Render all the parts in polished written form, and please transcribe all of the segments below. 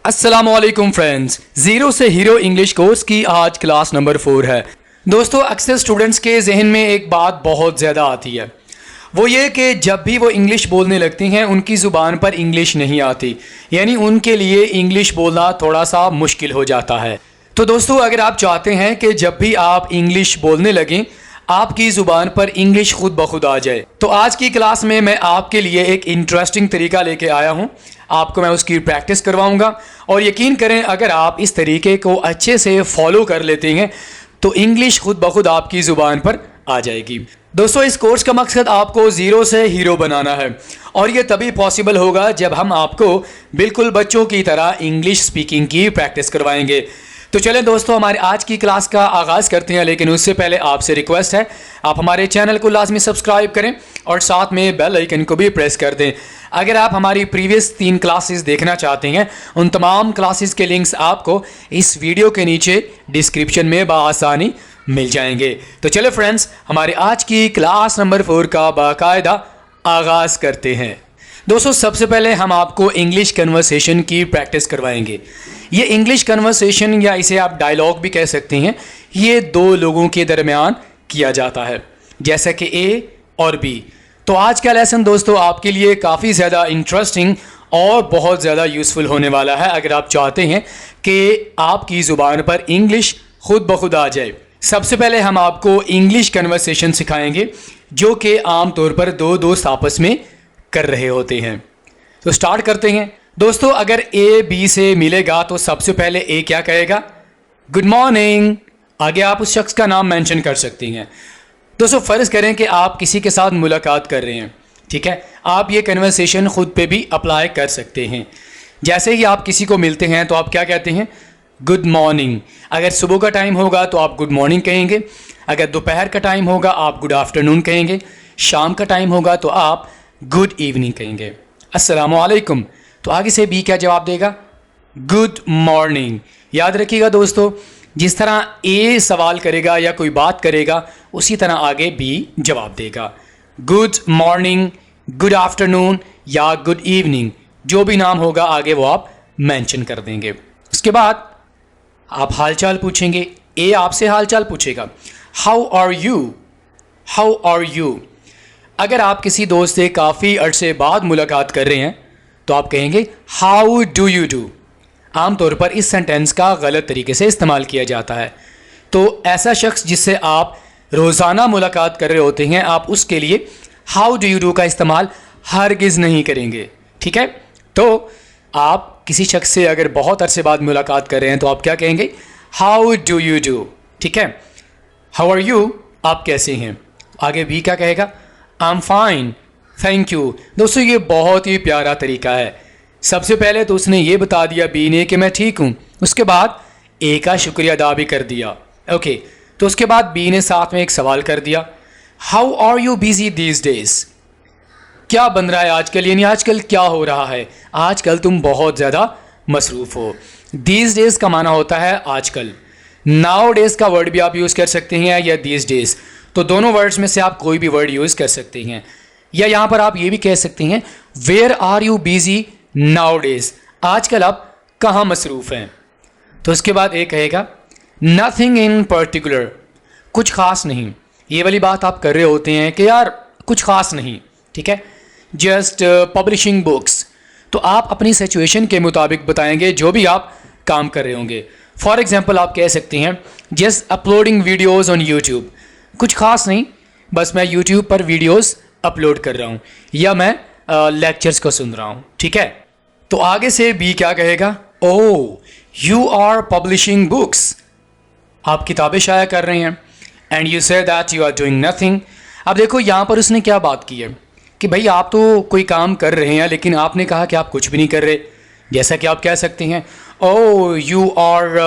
अस्सलामुअलैकुम friends, zero से hero English course की आज क्लास नंबर 4 है। दोस्तों, अक्सर स्टूडेंट्स के जहन में एक बात बहुत ज़्यादा आती है, वो ये कि जब भी वो इंग्लिश बोलने लगती हैं उनकी ज़ुबान पर इंग्लिश नहीं आती, यानी उनके लिए इंग्लिश बोलना थोड़ा सा मुश्किल हो जाता है। तो दोस्तों, अगर आप चाहते हैं कि जब भी आप इंग्लिश बोलने लगें आपकी ज़ुबान पर इंग्लिश खुद ब खुद आ जाए, तो आज की क्लास में मैं आपके लिए एक इंटरेस्टिंग तरीका लेके आया हूँ। आपको मैं उसकी प्रैक्टिस करवाऊँगा और यकीन करें अगर आप इस तरीके को अच्छे से फॉलो कर लेते हैं तो इंग्लिश खुद ब खुद आपकी ज़ुबान पर आ जाएगी। दोस्तों, इस कोर्स का मकसद आपको ज़ीरो से हीरो बनाना है और ये तभी पॉसिबल होगा जब हम आपको बिल्कुल बच्चों की तरह इंग्लिश स्पीकिंग की प्रैक्टिस करवाएंगे। तो चलें दोस्तों, हमारे आज की क्लास का आगाज़ करते हैं, लेकिन उससे पहले आपसे रिक्वेस्ट है आप हमारे चैनल को लाजमी सब्सक्राइब करें और साथ में बेल आइकन को भी प्रेस कर दें। अगर आप हमारी प्रीवियस 3 क्लासेस देखना चाहते हैं उन तमाम क्लासेस के लिंक्स आपको इस वीडियो के नीचे डिस्क्रिप्शन में बआसानी मिल जाएंगे। तो चले फ्रेंड्स, हमारे आज की क्लास नंबर 4 का बाकायदा आगाज़ करते हैं। दोस्तों, सबसे पहले हम आपको इंग्लिश कन्वर्सेशन की प्रैक्टिस करवाएंगे। ये इंग्लिश कन्वर्सेशन या इसे आप डायलॉग भी कह सकते हैं, ये 2 लोगों के दरमियान किया जाता है, जैसा कि ए और बी। तो आज का लेसन दोस्तों आपके लिए काफ़ी ज़्यादा इंटरेस्टिंग और बहुत ज़्यादा यूज़फुल होने वाला है अगर आप चाहते हैं कि आपकी ज़ुबान पर इंग्लिश खुद ब खुद आ जाए। सबसे पहले हम आपको इंग्लिश कन्वर्सेशन सिखाएंगे जो कि आम तौर पर 2 दोस्त आपस में कर रहे होते हैं। तो स्टार्ट करते हैं। दोस्तों, अगर ए बी से मिलेगा तो सबसे पहले ए क्या कहेगा? Good morning. आगे आप उस शख्स का नाम मेंशन कर सकती हैं। दोस्तों, फ़र्ज़ करें कि आप किसी के साथ मुलाकात कर रहे हैं, ठीक है। आप ये कन्वर्सेशन ख़ुद पे भी अप्लाई कर सकते हैं। जैसे ही आप किसी को मिलते हैं तो आप क्या कहते हैं? Good morning. अगर सुबह का टाइम होगा तो आप गुड मॉर्निंग कहेंगे, अगर दोपहर का टाइम होगा आप गुड आफ्टरनून कहेंगे, शाम का टाइम होगा तो आप गुड इवनिंग कहेंगे। अस्सलामु अलैकुम। तो आगे से बी क्या जवाब देगा? Good morning. याद रखिएगा दोस्तों, जिस तरह ए सवाल करेगा या कोई बात करेगा उसी तरह आगे बी जवाब देगा। गुड मॉर्निंग, गुड आफ्टरनून या गुड इवनिंग, जो भी नाम होगा आगे वो आप मेंशन कर देंगे। उसके बाद आप हालचाल पूछेंगे। ए आपसे हालचाल पूछेगा, how are you, how are you. अगर आप किसी दोस्त से काफ़ी अरसे बाद मुलाकात कर रहे हैं तो आप कहेंगे हाउ डू यू डू। आमतौर पर इस सेंटेंस का गलत तरीके से इस्तेमाल किया जाता है, तो ऐसा शख्स जिससे आप रोज़ाना मुलाकात कर रहे होते हैं आप उसके लिए हाउ डू यू डू का इस्तेमाल हरगिज़ नहीं करेंगे, ठीक है। तो आप किसी शख्स से अगर बहुत अरसे बाद मुलाकात कर रहे हैं तो आप क्या कहेंगे? हाउ डू यू डू, ठीक है। हाउ आर यू, आप कैसे हैं। आगे बी क्या कहेगा? I am fine, thank you. दोस्तों, ये बहुत ही प्यारा तरीका है। सबसे पहले तो उसने ये बता दिया बी ने कि मैं ठीक हूँ, उसके बाद ए का शुक्रिया अदा भी कर दिया, ओके। तो उसके बाद बी ने साथ में एक सवाल कर दिया, how are you busy these days. क्या बन रहा है आजकल, यानी आजकल क्या हो रहा है, आजकल तुम बहुत ज़्यादा मसरूफ़ हो। दीज डेज का माना होता है आजकल। नाउ डेज का वर्ड भी आप यूज़ कर सकते हैं या दीज डेज, तो दोनों वर्ड्स में से आप कोई भी वर्ड यूज़ कर सकते हैं। या यहाँ पर आप ये भी कह सकते हैं where are you busy nowadays, आजकल आप कहाँ मसरूफ़ हैं। तो उसके बाद एक कहेगा नथिंग इन पर्टिकुलर, कुछ ख़ास नहीं। ये वाली बात आप कर रहे होते हैं कि यार कुछ ख़ास नहीं, ठीक है, जस्ट पब्लिशिंग बुक्स। तो आप अपनी सिचुएशन के मुताबिक बताएंगे जो भी आप काम कर रहे होंगे। फॉर एग्जाम्पल आप कह सकते हैं just uploading videos on YouTube, कुछ ख़ास नहीं, बस मैं यूट्यूब पर वीडियोज़ अपलोड कर रहा हूँ या मैं लेक्चर्स को सुन रहा हूँ, ठीक है। तो आगे से बी क्या कहेगा? Oh you are publishing books, आप किताबें शाया कर रहे हैं। And you say that you are doing nothing. अब देखो यहाँ पर उसने क्या बात की है कि भाई आप तो कोई काम कर रहे हैं लेकिन आपने कहा कि आप कुछ भी नहीं कर रहे। जैसा कि आप कह सकते हैं oh you are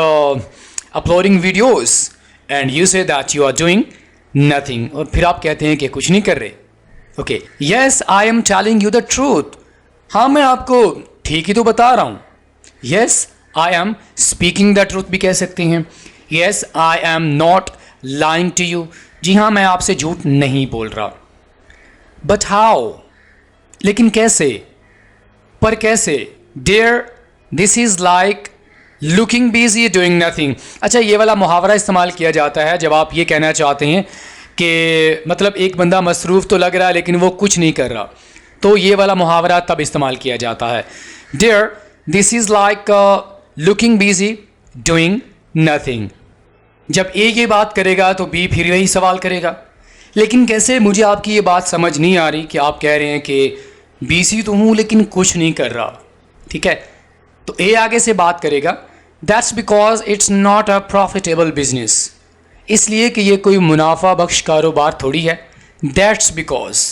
uploading videos and you say that you are doing nothing, और फिर आप कहते हैं कि कुछ नहीं कर रहे। Okay, yes I am telling you the truth, हाँ मैं आपको ठीक ही तो बता रहा हूँ। Yes I am speaking the truth भी कह सकते हैं। Yes I am not lying to you, जी हाँ मैं आपसे झूठ नहीं बोल रहा। बट हाउ, लेकिन कैसे, पर कैसे। Dear this is like looking busy doing nothing. अच्छा, ये वाला मुहावरा इस्तेमाल किया जाता है जब आप ये कहना चाहते हैं कि मतलब एक बंदा मसरूफ़ तो लग रहा है लेकिन वो कुछ नहीं कर रहा, तो ये वाला मुहावरा तब इस्तेमाल किया जाता है। Dear this is like looking busy doing nothing. जब ए ये बात करेगा तो बी फिर वही सवाल करेगा, लेकिन कैसे मुझे आपकी ये बात समझ नहीं आ रही कि आप कह रहे हैं कि बिजी तो हूँ लेकिन कुछ नहीं कर रहा। ठीक है, तो ए आगे से बात करेगा, that's because it's not a profitable business, इसलिए कि ये कोई मुनाफा बख्श कारोबार थोड़ी है। दैट्स बिकॉज,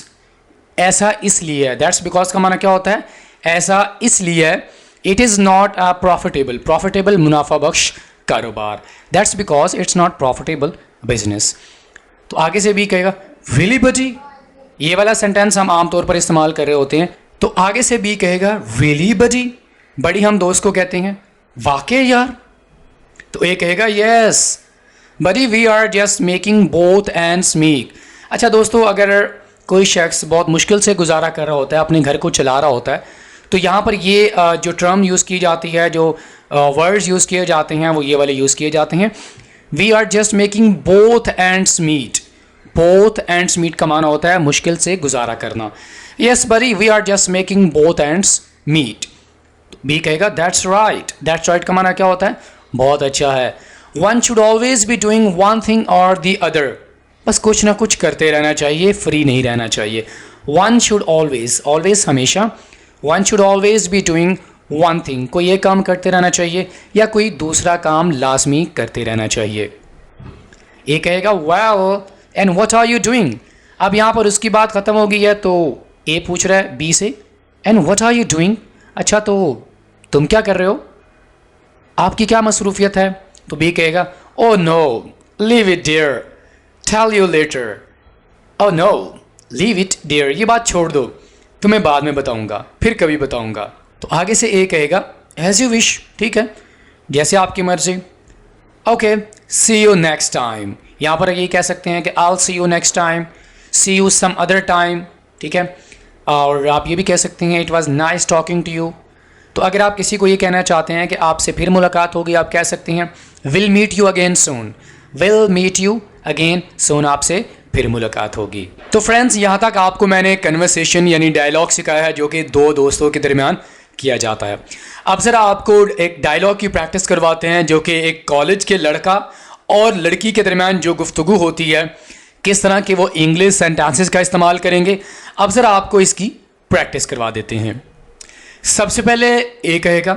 ऐसा इसलिए है। दैट्स बिकॉज का माना क्या होता है? ऐसा इसलिए है। It is not a profitable, profitable मुनाफा बख्श कारोबार, that's because it's not profitable business. तो आगे से भी कहेगा रियली बडी, ये वाला सेंटेंस हम आमतौर पर इस्तेमाल कर रहे होते हैं। तो आगे से भी कहेगा रियली बडी, बड़ी हम दोस्त को कहते हैं, वाकई यार। तो ए कहेगा yes buddy we are just making both ends meet. अच्छा दोस्तों, अगर कोई शख्स बहुत मुश्किल से गुजारा कर रहा होता है, अपने घर को चला रहा होता है, तो यहाँ पर ये जो टर्म यूज़ की जाती है, जो वर्ड्स यूज़ किए जाते हैं, वो ये वाले यूज़ किए जाते हैं। We are just making both ends meet. Both ends meet का माना होता है मुश्किल से गुजारा करना। Yes buddy we are just making both ends meet. B कहेगा दैट्स राइट। दैट्स राइट का माना क्या होता है? बहुत अच्छा है। One should always be doing one thing और दी अदर, बस कुछ ना कुछ करते रहना चाहिए, फ्री नहीं रहना चाहिए। वन शुड ऑलवेज, ऑलवेज हमेशा, one should always be doing one thing, कोई एक काम करते रहना चाहिए या कोई दूसरा काम लाजमी करते रहना चाहिए। ये कहेगा well and what are you doing. अब यहाँ पर उसकी बात ख़त्म हो गई है, तो ए पूछ रहा है बी से and what are you doing, अच्छा तो तुम क्या कर रहे हो, आपकी क्या मसरूफियत है? तो बी कहेगा oh no leave it dear tell you later. Oh no leave it dear, ये बात छोड़ दो, तुम्हें बाद में बताऊंगा, फिर कभी बताऊंगा। तो आगे से ए कहेगा एज यू विश, ठीक है जैसे आपकी मर्जी। Okay see you next time, यहाँ पर ये कह सकते हैं कि I see you next time, see you some other time, ठीक है। और आप ये भी कह सकते हैं it was nice talking to you. तो अगर आप किसी को ये कहना चाहते हैं कि आपसे फिर मुलाकात होगी, आप कह सकते हैं will meet you again soon, will meet you again soon, आपसे फिर मुलाकात होगी। तो फ्रेंड्स, यहाँ तक आपको मैंने कन्वर्सेशन यानी डायलॉग सिखाया है जो कि दो दोस्तों के दरमियान किया जाता है। अब ज़रा आपको एक डायलॉग की प्रैक्टिस करवाते हैं जो कि एक कॉलेज के लड़का और लड़की के दरमियान जो गुफ्तगू होती है, किस तरह के वो इंग्लिश सेंटेंसेस का इस्तेमाल करेंगे। अब ज़रा आपको इसकी प्रैक्टिस करवा देते हैं। सबसे पहले ए कहेगा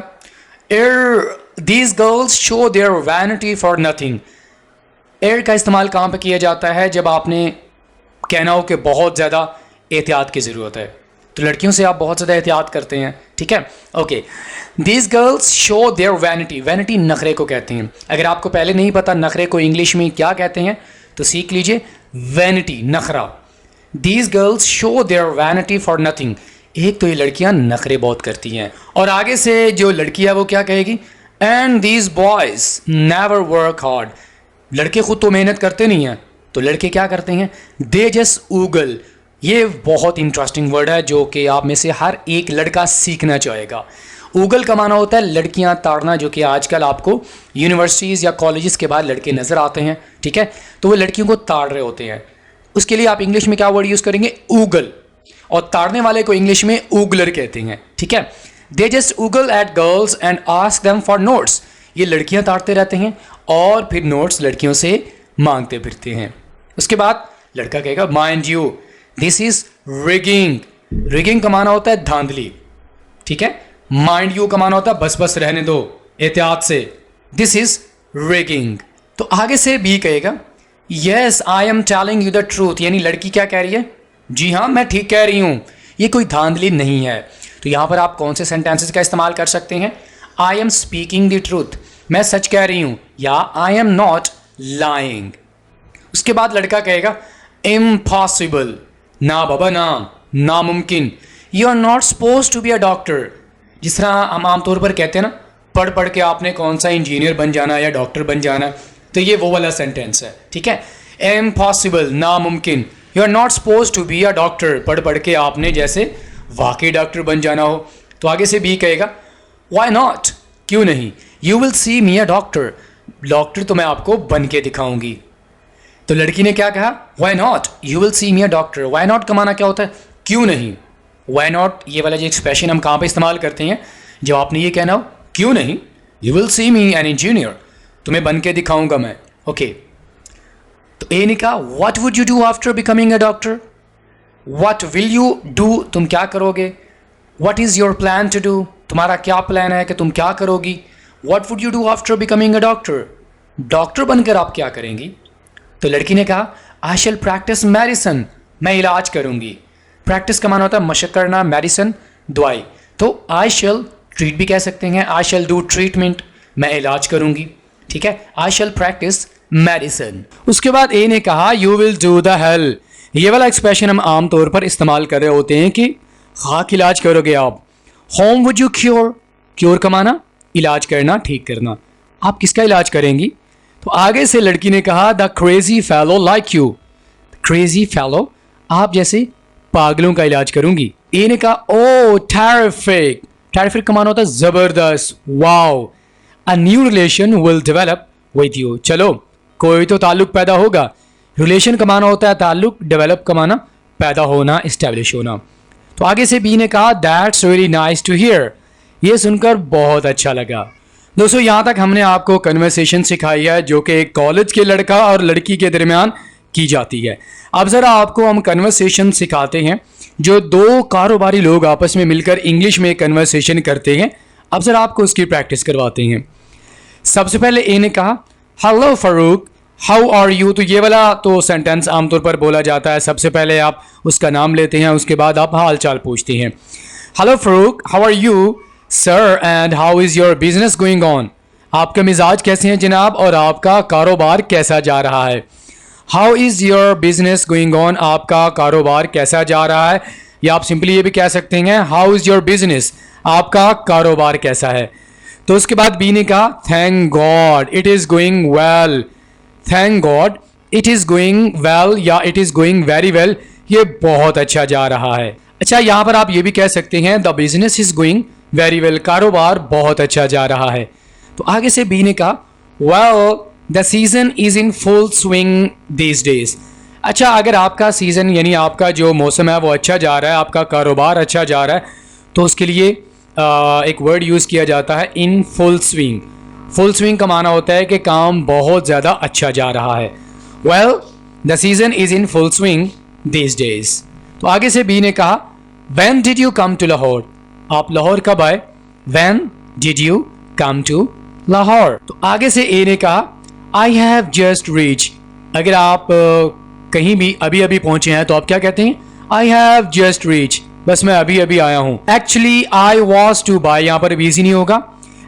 these girls show their vanity for nothing. Air का इस्तेमाल कहाँ पे किया जाता है? जब आपने कहना हो कि बहुत ज़्यादा एहतियात की ज़रूरत है, तो लड़कियों से आप बहुत ज़्यादा एहतियात करते हैं, ठीक है। Okay, these girls show their vanity, vanity नखरे को कहते हैं। अगर आपको पहले नहीं पता नखरे को इंग्लिश में क्या कहते हैं तो सीख लीजिए, वैनिटी नखरा। These girls show their vanity for nothing, एक तो ये लड़कियां नखरे बहुत करती हैं। और आगे से जो लड़की है वो क्या कहेगी? And these boys never work hard, लड़के खुद तो मेहनत करते नहीं हैं, तो लड़के क्या करते हैं? They just ogle. ये बहुत इंटरेस्टिंग वर्ड है जो कि आप में से हर एक लड़का सीखना चाहेगा। ऊगल का माना होता है लड़कियां ताड़ना, जो कि आजकल आपको यूनिवर्सिटीज़ या कॉलेजेस के बाद लड़के नज़र आते हैं, ठीक है। तो वो लड़कियों को ताड़ रहे होते हैं, उसके लिए आप इंग्लिश में क्या वर्ड यूज़ करेंगे? ऊगल। और ताड़ने वाले को इंग्लिश में ऊगलर कहते हैं, ठीक है। They just ogle at girls and ask them for notes, ये लड़कियां ताड़ते रहते हैं और फिर नोट्स लड़कियों से मांगते फिरते हैं। उसके बाद लड़का कहेगा mind you this is rigging. Rigging का माना होता है धांधली, ठीक है। माइंड यू का माना होता है बस बस रहने दो, एहतियात से, दिस इज रिगिंग। तो आगे से बी कहेगा yes I am telling you the truth, यानी लड़की क्या कह रही है? जी हाँ मैं ठीक कह रही हूँ, ये कोई धांधली नहीं है। तो यहाँ पर आप कौन से सेंटेंसेस का इस्तेमाल कर सकते हैं? आई एम स्पीकिंग द ट्रूथ, मैं सच कह रही हूँ, या आई एम नॉट लाइंग। उसके बाद लड़का कहेगा इम्पॉसिबल, ना बाबा ना, नामुमकिन। You are not suppose to be a doctor, जिस तरह हम आमतौर पर कहते हैं ना, पढ़ पढ़ के आपने कौन सा इंजीनियर बन जाना या डॉक्टर बन जाना, तो ये वो वाला सेंटेंस है, ठीक है। इम्पॉसिबल, नामुमकिन। You are not suppose to be a doctor, पढ़ पढ़ के आपने जैसे वाकई डॉक्टर बन जाना हो। तो आगे से बी कहेगा वाई नॉट, क्यों नहीं? You will see me a doctor, doctor तो मैं आपको बन के दिखाऊंगी। तो लड़की ने क्या कहा? Why not you will see me a doctor. Why not का माना क्या होता है? क्यों नहीं। वाई नॉट ये वाला जो एक्सप्रेशन हम कहाँ पे इस्तेमाल करते हैं? जब आपने ये कहना हो क्यों नहीं, you will see me an engineer, तुम्हें बन के दिखाऊंगा मैं। ओके तो ए ने कहा what would you do after becoming a doctor, what will you do, तुम क्या करोगे, what is your plan to do, तुम्हारा क्या प्लान है कि तुम क्या करोगी, what would you do after becoming a doctor, doctor बनकर आप क्या करेंगी? तो लड़की ने कहा आई शैल प्रैक्टिस मेडिसिन, मैं इलाज करूंगी। प्रैक्टिस का माना होता है मशक करना, मेडिसिन दवाई, तो आई शैल ट्रीट भी कह सकते हैं, आई शैल डू ट्रीटमेंट, मैं इलाज करूंगी, ठीक है, आई शैल प्रैक्टिस मेडिसिन। उसके बाद ए ने कहा you will do the hell, ये वाला एक्सप्रेशन हम आमतौर पर इस्तेमाल कर रहे होते हैं कि खाक इलाज करोगे आप। Home would you cure, cure का माना इलाज करना, ठीक करना, आप किसका इलाज करेंगी? तो आगे से लड़की ने कहा the crazy fellow like you, crazy fellow आप जैसे पागलों का इलाज करूंगी। ए ने कहा ओ टेरिफिक, टेरिफिक का माना होता है जबरदस्त, wow, a new relation will develop with you, चलो कोई तो ताल्लुक पैदा होगा। रिलेशन का माना होता है ताल्लुक, डेवलप का माना पैदा होना, इस्टेब्लिश होना। तो आगे से बी ने कहा that's really nice to hear, ये सुनकर बहुत अच्छा लगा। दोस्तों यहाँ तक हमने आपको कन्वर्सेशन सिखाई है जो कि एक कॉलेज के लड़का और लड़की के दरमियान की जाती है। अब ज़रा आपको हम कन्वर्सेशन सिखाते हैं जो दो कारोबारी लोग आपस में मिलकर इंग्लिश में कन्वर्सेशन करते हैं। अब ज़रा आपको उसकी प्रैक्टिस करवाते हैं। सबसे पहले ए ने कहा hello Farooq how are you, तो ये वाला तो सेंटेंस आमतौर पर बोला जाता है, सबसे पहले आप उसका नाम लेते हैं, उसके बाद आप हाल चाल पूछते हैं। Hello Farooq how are you sir and how is your business going on, आपके मिजाज कैसे हैं जनाब और आपका कारोबार कैसा जा रहा है। How is your business going on, आपका कारोबार कैसा जा रहा है, या आप सिंपली ये भी कह सकते हैं हाउ इज़ योर बिजनेस, आपका कारोबार कैसा है। तो उसके बाद बी ने कहा thank god it is going well, thank god it is going well या it is going very well, ये बहुत अच्छा जा रहा है। अच्छा यहाँ पर आप ये भी कह सकते हैं the business is going very well, कारोबार बहुत अच्छा जा रहा है। तो आगे से बी ने कहा well the season is in full swing these days, अच्छा अगर आपका सीज़न यानी आपका जो मौसम है वो अच्छा जा रहा है, आपका कारोबार अच्छा जा रहा है, तो उसके लिए एक वर्ड यूज़ किया जाता है इन फुल स्विंग। फुल स्विंग का माना होता है कि काम बहुत ज़्यादा अच्छा जा रहा है। Well the season is in full swing these days. तो आगे से बी ने कहा when did you come to Lahore, आप लाहौर कब आए, when did you come to Lahore. तो आगे से ए ने कहा आई हैव जस्ट रीच, अगर आप कहीं भी अभी अभी पहुंचे हैं तो आप क्या कहते हैं आई हैव जस्ट रीच, बस मैं अभी अभी आया हूं। Actually I was to buy, यहाँ पर बिजी नहीं होगा,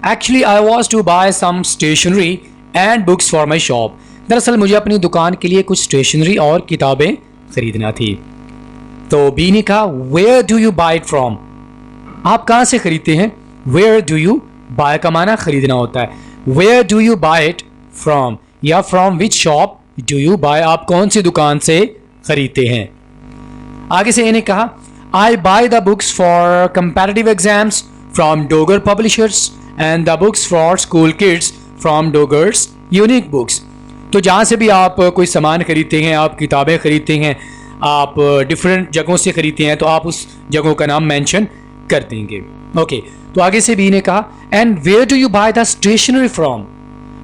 actually I was to buy some stationery and books for my shop, दरअसल मुझे अपनी दुकान के लिए कुछ स्टेशनरी और किताबें खरीदना थी। तो बी ने कहा where do you buy it from, आप कहाँ से खरीदते हैं, वेयर डू यू बाय का माना खरीदना होता है, where do you buy it from या from which shop do you buy, आप कौन सी दुकान से खरीदते हैं। आगे से इन्हें कहा I buy the books for comparative exams from Dogar publishers and the books for school kids from Dogar's unique books. तो जहाँ से भी आप कोई सामान खरीदते हैं, आप किताबें खरीदते हैं, आप डिफरेंट जगहों से खरीदते हैं, तो आप उस जगहों का नाम मेंशन कर देंगे। ओके तो आगे से बी ने कहा and where do you buy the stationery from,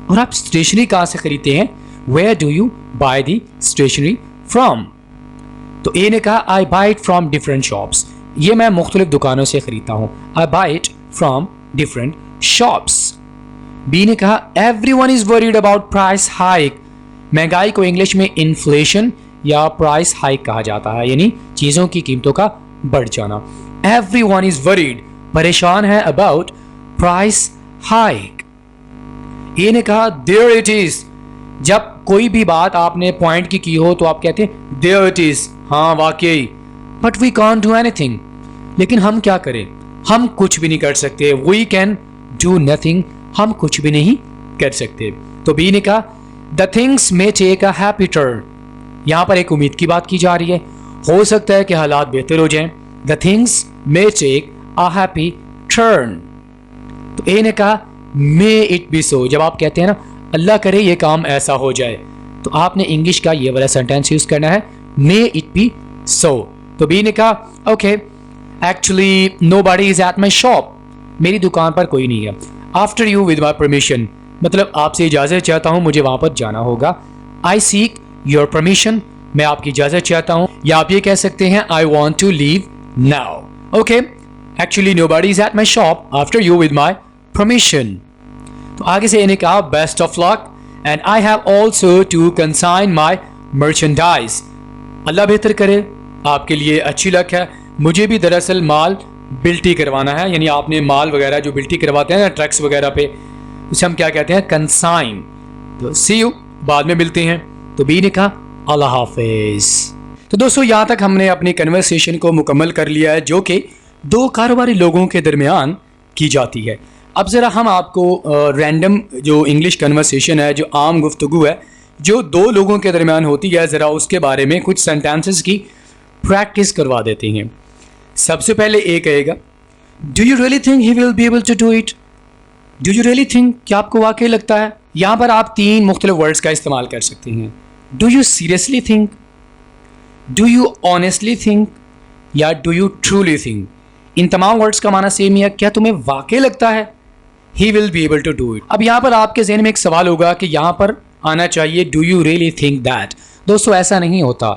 और आप स्टेशनरी कहाँ से खरीदते हैं, where do you buy the stationery from. तो ए ने कहा I buy it from different shops, ये मैं मुख्तलिफ दुकानों से खरीदता हूँ, I buy it from different shops. B ने कहा everyone is worried about price hike, महंगाई को इंग्लिश में इन्फ्लेशन या प्राइस हाइक कहा जाता है, यानी चीज़ों की कीमतों का बढ़ जाना। एवरीवन इज वरीड, परेशान है, अबाउट प्राइस हाइक। ए ने कहा देयर इट इज, जब कोई भी बात आपने पॉइंट की हो तो आप कहते हैं देयर इट इज, हाँ वाकई, but we can't do anything, लेकिन हम क्या करें, हम कुछ भी नहीं कर सकते, वी कैन डू नथिंग, हम कुछ भी नहीं कर सकते। तो बी ने कहा the things may take a happy turn, यहां पर एक उम्मीद की बात की जा रही है, हो सकता है कि हालात बेहतर हो जाएं। The things may take a happy turn. A ने कहा मे इट बी सो। जब आप कहते हैं ना अल्लाह करे ये काम ऐसा हो जाए, तो आपने इंग्लिश का ये वाला सेंटेंस यूज करना है, मे इट बी सो। तो बी ने कहा okay actually nobody is at my shop, मेरी दुकान पर कोई नहीं है। After you with my permission, मतलब आपसे इजाज़त चाहता हूँ, मुझे वहाँ पर जाना होगा। आई सीक योर परमिशन, मैं आपकी इजाज़त चाहता हूँ। या आप ये कह सकते हैं I want to leave now. Okay actually nobody is at my shop after you with my permission. तो आगे से इन्हें कहा best of luck and I have also to consign my merchandise. अल्लाह बेहतर करे, आपके लिए अच्छी लक है। मुझे भी दरअसल माल बिल्टी करवाना है, यानी आपने माल वगैरह जो बिल्टी करवाते हैं ना ट्रक्स वगैरह पे, उसे हम क्या कहते हैं, कंसाइन। तो सी यू, बाद में मिलते हैं। तो बी ने कहा अल्लाह हाफिज। तो दोस्तों यहाँ तक हमने अपनी कन्वर्सेशन को मुकम्मल कर लिया है, जो कि दो कारोबारी लोगों के दरमियान की जाती है। अब ज़रा हम आपको रैंडम जो इंग्लिश कन्वर्सेशन है, जो आम गुफ्तगू है, जो दो लोगों के दरमियान होती है, ज़रा उसके बारे में कुछ सेंटेंसेस की प्रैक्टिस करवा देते हैं। सबसे पहले ए कहेगा do you really think he will be able to do it. Do you really think, क्या आपको वाकई लगता है। यहाँ पर आप तीन मुख्तलिफ वर्ड्स का इस्तेमाल कर सकते हैं। Do you seriously think, do you honestly think, या डू यू ट्रूली थिंक। इन तमाम वर्ड्स का माना सेम ही है, क्या तुम्हें वाकई लगता है he will be able to do it. अब यहाँ पर आपके जहन में एक सवाल होगा कि यहाँ पर आना चाहिए do you really think that. दोस्तों ऐसा नहीं होता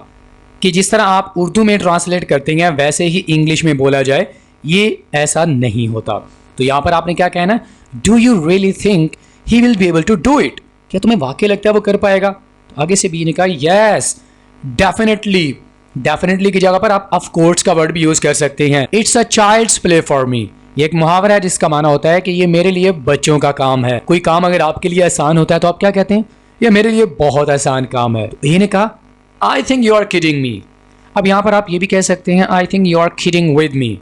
कि जिस तरह आप उर्दू में ट्रांसलेट करते हैं वैसे ही इंग्लिश में बोला जाए, ये ऐसा नहीं होता। तो यहाँ पर आपने क्या कहना है, do you really think he will be able to do it, क्या तुम्हें वाकई लगता है वो कर पाएगा। तो आगे से बी ने कहा यस डेफिनेटली। डेफिनेटली की जगह पर आप ऑफ कोर्स का वर्ड भी यूज कर सकते हैं। It's a child's play for me, ये एक मुहावरा है जिसका माना होता है कि ये मेरे लिए बच्चों का काम है। कोई काम अगर आपके लिए आसान होता है तो आप क्या कहते हैं, ये मेरे लिए बहुत आसान काम है। तो ए ने कहा I think you are kidding me. अब यहाँ पर आप ये भी कह सकते हैं I think you are kidding with me.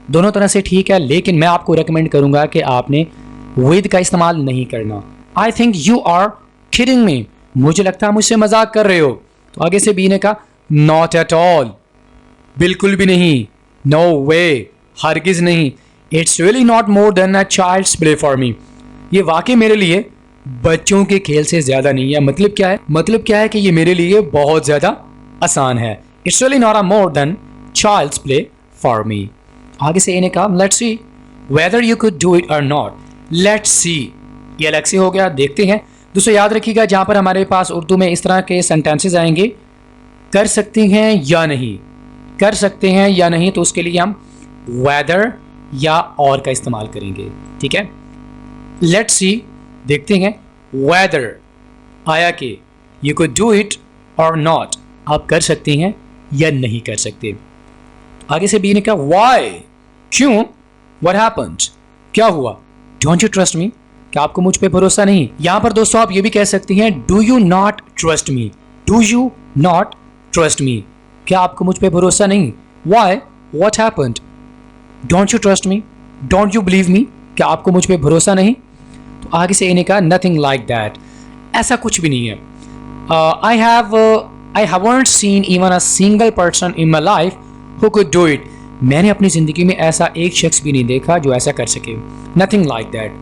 दोनों तरह से ठीक है, लेकिन मैं आपको रेकमेंड करूंगा कि आपने विद का इस्तेमाल नहीं करना। I think you are kidding me, मुझे लगता है मुझसे मजाक कर रहे हो। तो आगे से बी ने कहा नॉट एट ऑल, बिल्कुल भी नहीं, नो वे, हरगिज नहीं। It's really not more than a child's play for me, ये वाकई मेरे लिए बच्चों के खेल से ज़्यादा नहीं है। मतलब क्या है, मतलब क्या है कि ये मेरे लिए बहुत ज़्यादा आसान है। It's really not a more than child's play for me. आगे से इन्हें कहा let's see whether you could do it और नॉट। लेट्स सी, ये अलग से हो गया, देखते हैं। दोस्तों याद रखिएगा जहाँ पर हमारे पास उर्दू में इस तरह के सेंटेंसेस आएंगे, कर सकते हैं या नहीं, कर सकते हैं या नहीं, तो उसके लिए हम वेदर या और का इस्तेमाल करेंगे। ठीक है, लेट्स सी, देखते हैं। वेदर आया कि यू कुड डू इट और नॉट, आप कर सकते हैं या नहीं कर सकते। आगे से बी ने कहा व्हाई, क्यों, व्हाट हैपेंड, क्या हुआ, डोंट यू ट्रस्ट मी, क्या आपको मुझ पे भरोसा नहीं। यहां पर दोस्तों आप ये भी कह सकते हैं do you not trust me, do you not trust me, क्या आपको मुझ पे भरोसा नहीं। Why, what happened, don't you trust me, don't you believe me, क्या आपको मुझ पे भरोसा नहीं। तो आगे से इन्हें कहा नथिंग लाइक दैट, ऐसा कुछ भी नहीं है। I haven't seen even a single person in my life who could do it, मैंने अपनी ज़िंदगी में ऐसा एक शख्स भी नहीं देखा जो ऐसा कर सके। नथिंग लाइक दैट,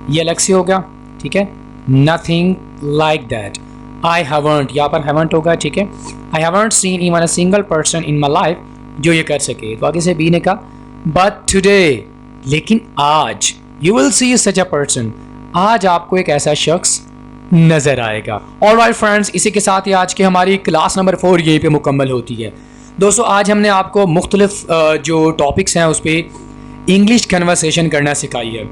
ये अलग से हो गया। ठीक है, nothing like that, I haven't, यहाँ पर हैवंट होगा। ठीक है, I haven't seen even a single person in my life जो ये कर सके। तो आगे से बी ने कहा बट टुडे, लेकिन आज, you will C such a person, आज आपको एक ऐसा शख्स नजर आएगा। ऑलराइट फ्रेंड्स, इसी के साथ ही आज की हमारी क्लास नंबर 4 यहीं पे मुकम्मल होती है। दोस्तों आज हमने आपको मुख्तलिफ जो टॉपिक्स हैं उस पर इंग्लिश कन्वर्सेशन करना सिखाई है।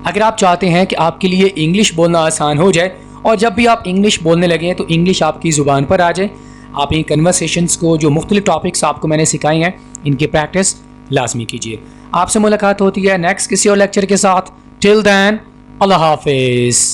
अगर आप चाहते हैं कि आपके लिए इंग्लिश बोलना आसान हो जाए और जब भी आप इंग्लिश बोलने लगे तो इंग्लिश आपकी ज़ुबान पर आ जाए, आप इन कन्वर्सेशंस को, जो मुख्तलिफ टॉपिक्स आपको मैंने सिखाई हैं, इनकी प्रैक्टिस लाजमी कीजिए। आपसे मुलाकात होती है नेक्स्ट किसी और लेक्चर के साथ। टिल देन अल्लाह हाफिज़।